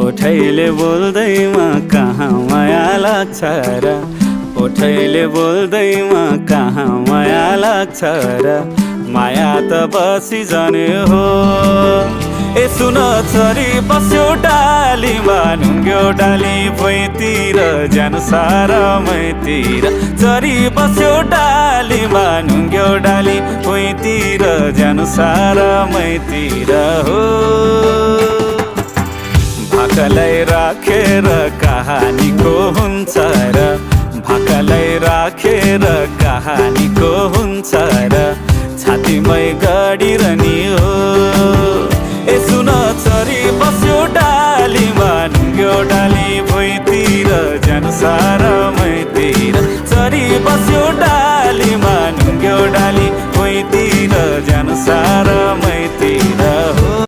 ओठैले बोल्दैमा कहाँ माया लाग्छ र ओठैले बोल्दैमा कहाँ माया लाग्छ र माया त बसी जाने हो ए सुन छोरी बस्यो डालीमा ढुङ्ग्यो डाली भुइँतिर जानु सारा मैतिर छोरी बस्यो डालीमा ढुङ्ग्यो डाली भुइँतिर जानु सारा मैतिर हो भाकालाई राखेर कहानीको हुन्छ र भाकालाई राखेर कहानीको हुन्छ र छातीमै गाडिरहने हो ए सुन